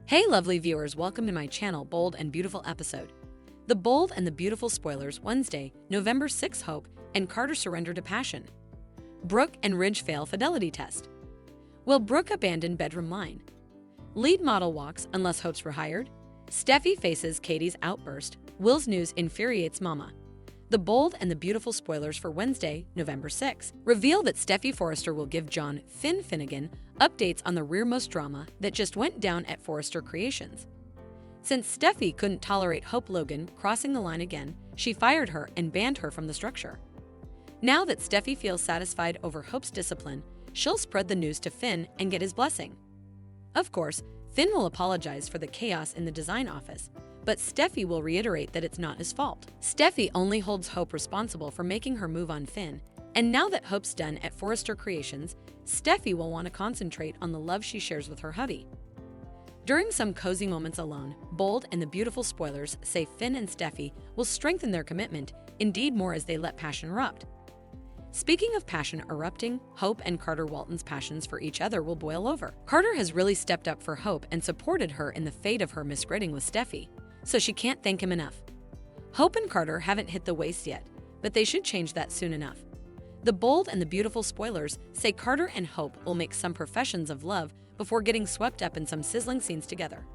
Hey lovely viewers, welcome to my channel Bold and Beautiful episode. The Bold and the Beautiful spoilers Wednesday, November 6. Hope and Carter surrender to passion. Brooke and Ridge fail fidelity test. Will Brooke abandon bedroom line? Lead model walks unless Hope's rehired? Steffy faces Katie's outburst. Will's news infuriates Mama. The Bold and the Beautiful spoilers for Wednesday, November 6 reveal that Steffy Forrester will give John Finn Finnegan updates on the rearmost drama that just went down at Forrester Creations. Since Steffy couldn't tolerate Hope Logan crossing the line again, she fired her and banned her from the structure. Now that Steffy feels satisfied over Hope's discipline, she'll spread the news to Finn and get his blessing. Of course, Finn will apologize for the chaos in the design office, but Steffy will reiterate that it's not his fault. Steffy only holds Hope responsible for making her move on Finn, and now that Hope's done at Forrester Creations, Steffy will want to concentrate on the love she shares with her hubby. During some cozy moments alone, Bold and the Beautiful spoilers say Finn and Steffy will strengthen their commitment, indeed more as they let passion erupt. Speaking of passion erupting, Hope and Carter Walton's passions for each other will boil over. Carter has really stepped up for Hope and supported her in the fate of her misgrading with Steffy, so she can't thank him enough. Hope and Carter haven't hit the waist yet, but they should change that soon enough. The Bold and the Beautiful spoilers say Carter and Hope will make some professions of love before getting swept up in some sizzling scenes together.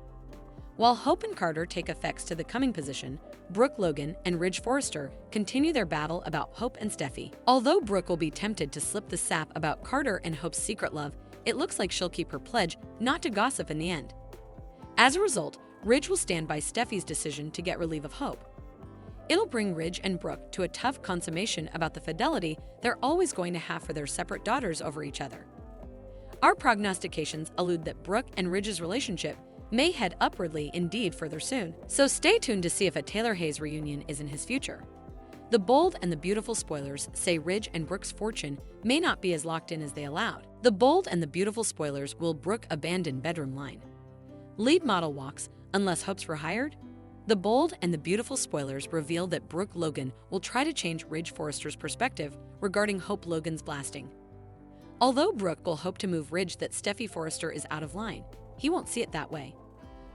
While Hope and Carter take effects to the coming position, Brooke Logan and Ridge Forrester continue their battle about Hope and Steffy. Although Brooke will be tempted to slip the sap about Carter and Hope's secret love, it looks like she'll keep her pledge not to gossip in the end. As a result, Ridge will stand by Steffy's decision to get relief of Hope. It'll bring Ridge and Brooke to a tough consummation about the fidelity they're always going to have for their separate daughters over each other. Our prognostications allude that Brooke and Ridge's relationship may head upwardly indeed further soon, so stay tuned to see if a Taylor Hayes reunion is in his future. The Bold and the Beautiful spoilers say Ridge and Brooke's fortune may not be as locked in as they allowed. The Bold and the Beautiful spoilers will Brooke abandon bedroom line? Lead model walks unless Hope's rehired? The Bold and the Beautiful spoilers reveal that Brooke Logan will try to change Ridge Forrester's perspective regarding Hope Logan's blasting. Although Brooke will hope to move Ridge that Steffy Forrester is out of line, he won't see it that way.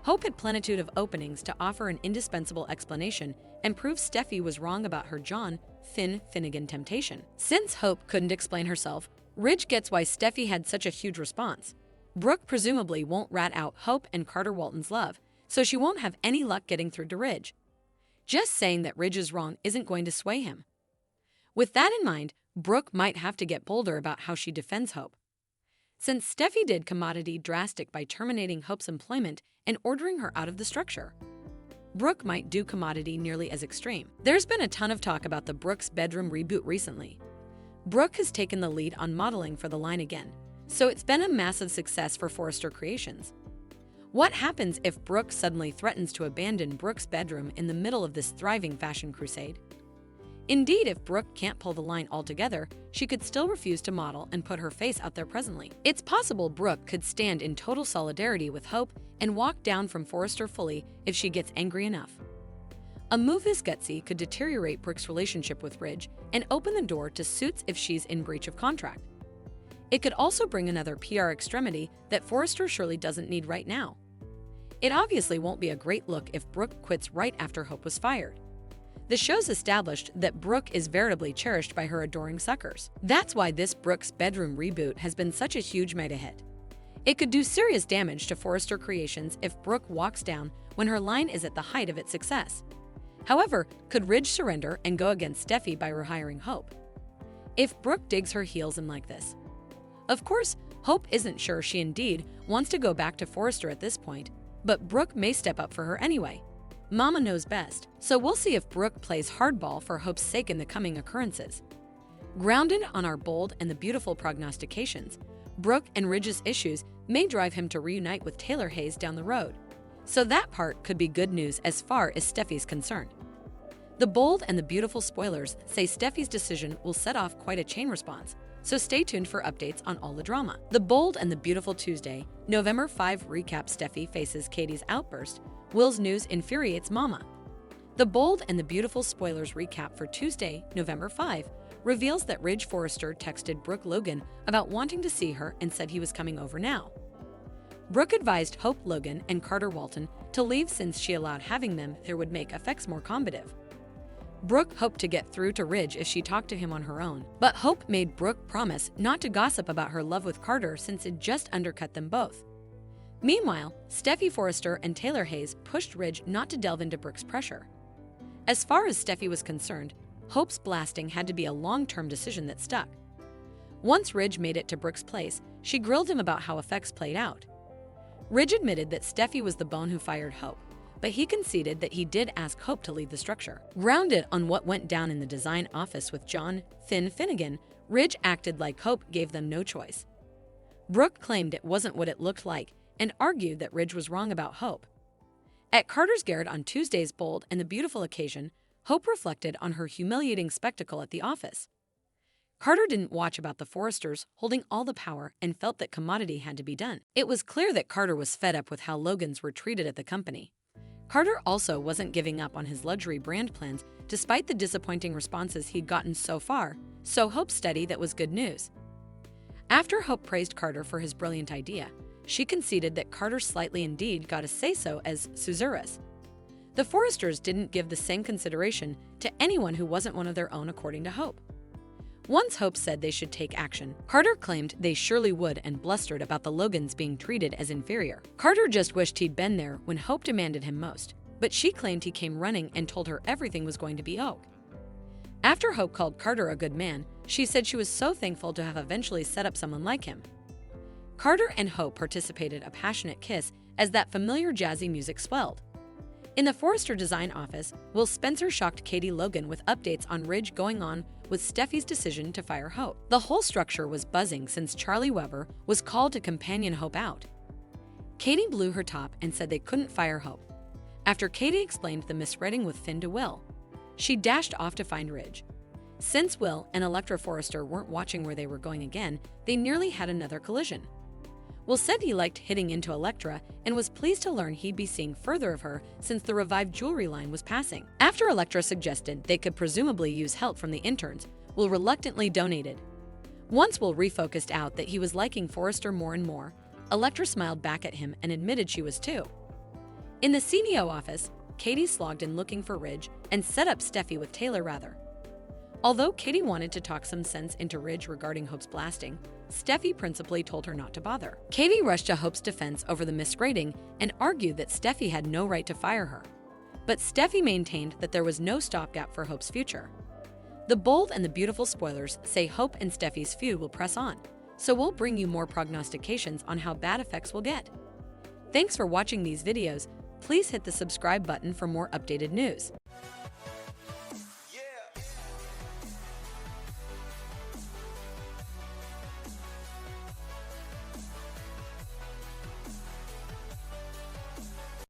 Hope had plenitude of openings to offer an indispensable explanation and prove Steffy was wrong about her John Finn Finnegan temptation. Since Hope couldn't explain herself, Ridge gets why Steffy had such a huge response. Brooke presumably won't rat out Hope and Carter Walton's love, so she won't have any luck getting through to Ridge. Just saying that Ridge is wrong isn't going to sway him. With that in mind, Brooke might have to get bolder about how she defends Hope. Since Steffy did commodity drastic by terminating Hope's employment and ordering her out of the structure, Brooke might do commodity nearly as extreme. There's been a ton of talk about the Brooke's bedroom reboot recently. Brooke has taken the lead on modeling for the line again, so it's been a massive success for Forrester Creations. What happens if Brooke suddenly threatens to abandon Brooke's bedroom in the middle of this thriving fashion crusade? Indeed, if Brooke can't pull the line altogether, she could still refuse to model and put her face out there presently. It's possible Brooke could stand in total solidarity with Hope and walk down from Forrester fully if she gets angry enough. A move this gutsy could deteriorate Brooke's relationship with Ridge and open the door to suits if she's in breach of contract. It could also bring another PR extremity that Forrester surely doesn't need right now. It obviously won't be a great look if Brooke quits right after Hope was fired. The show's established that Brooke is veritably cherished by her adoring suckers. That's why this Brooke's bedroom reboot has been such a huge meta hit. It could do serious damage to Forrester Creations if Brooke walks down when her line is at the height of its success. However, could Ridge surrender and go against Steffy by rehiring Hope? If Brooke digs her heels in like this? Of course, Hope isn't sure she indeed wants to go back to Forrester at this point, but Brooke may step up for her anyway. Mama knows best, so we'll see if Brooke plays hardball for Hope's sake in the coming occurrences. Grounded on our Bold and the Beautiful prognostications, Brooke and Ridge's issues may drive him to reunite with Taylor Hayes down the road, so that part could be good news as far as Steffy's concerned. The Bold and the Beautiful spoilers say Steffy's decision will set off quite a chain response, so stay tuned for updates on all the drama. The Bold and the Beautiful Tuesday, November 5 recap: Steffy faces Katie's outburst. Will's news infuriates Mama. The Bold and the Beautiful spoilers recap for Tuesday, November 5, reveals that Ridge Forrester texted Brooke Logan about wanting to see her and said he was coming over now. Brooke advised Hope Logan and Carter Walton to leave since she allowed having them there would make effects more combative. Brooke hoped to get through to Ridge if she talked to him on her own, but Hope made Brooke promise not to gossip about her love with Carter since it just undercut them both. Meanwhile, Steffy Forrester and Taylor Hayes pushed Ridge not to delve into Brooke's pressure. As far as Steffy was concerned, Hope's blasting had to be a long-term decision that stuck. Once Ridge made it to Brooke's place, she grilled him about how effects played out. Ridge admitted that Steffy was the bone who fired Hope, but he conceded that he did ask Hope to leave the structure. Grounded on what went down in the design office with John Finn Finnegan, Ridge acted like Hope gave them no choice. Brooke claimed it wasn't what it looked like and argued that Ridge was wrong about Hope. At Carter's garret on Tuesday's Bold and the Beautiful occasion, Hope reflected on her humiliating spectacle at the office. Carter didn't watch about the Forresters holding all the power and felt that commodity had to be done. It was clear that Carter was fed up with how Logans were treated at the company. Carter also wasn't giving up on his luxury brand plans despite the disappointing responses he'd gotten so far, so Hope studied that was good news. After Hope praised Carter for his brilliant idea, she conceded that Carter slightly indeed got a say-so as suzerain. The Forresters didn't give the same consideration to anyone who wasn't one of their own, according to Hope. Once Hope said they should take action, Carter claimed they surely would and blustered about the Logans being treated as inferior. Carter just wished he'd been there when Hope demanded him most, but she claimed he came running and told her everything was going to be okay. After Hope called Carter a good man, she said she was so thankful to have eventually set up someone like him. Carter and Hope participated a passionate kiss as that familiar jazzy music swelled. In the Forrester design office, Will Spencer shocked Katie Logan with updates on Ridge going on with Steffi's decision to fire Hope. The whole structure was buzzing since Charlie Weber was called to companion Hope out. Katie blew her top and said they couldn't fire Hope. After Katie explained the misreading with Finn to Will, she dashed off to find Ridge. Since Will and Electra Forrester weren't watching where they were going again, they nearly had another collision. Will said he liked hitting into Electra and was pleased to learn he'd be seeing further of her since the revived jewelry line was passing. After Electra suggested they could presumably use help from the interns, Will reluctantly donated. Once Will refocused out that he was liking Forrester more and more, Electra smiled back at him and admitted she was too. In the CNO office, Katie slogged in looking for Ridge and set up Steffy with Taylor rather. Although Katie wanted to talk some sense into Ridge regarding Hope's blasting, Steffy principally told her not to bother. Katie rushed to Hope's defense over the misgrading and argued that Steffy had no right to fire her. But Steffy maintained that there was no stopgap for Hope's future. The Bold and the Beautiful spoilers say Hope and Steffy's feud will press on, so we'll bring you more prognostications on how bad effects will get. Thanks for watching these videos. Please hit the subscribe button for more updated news.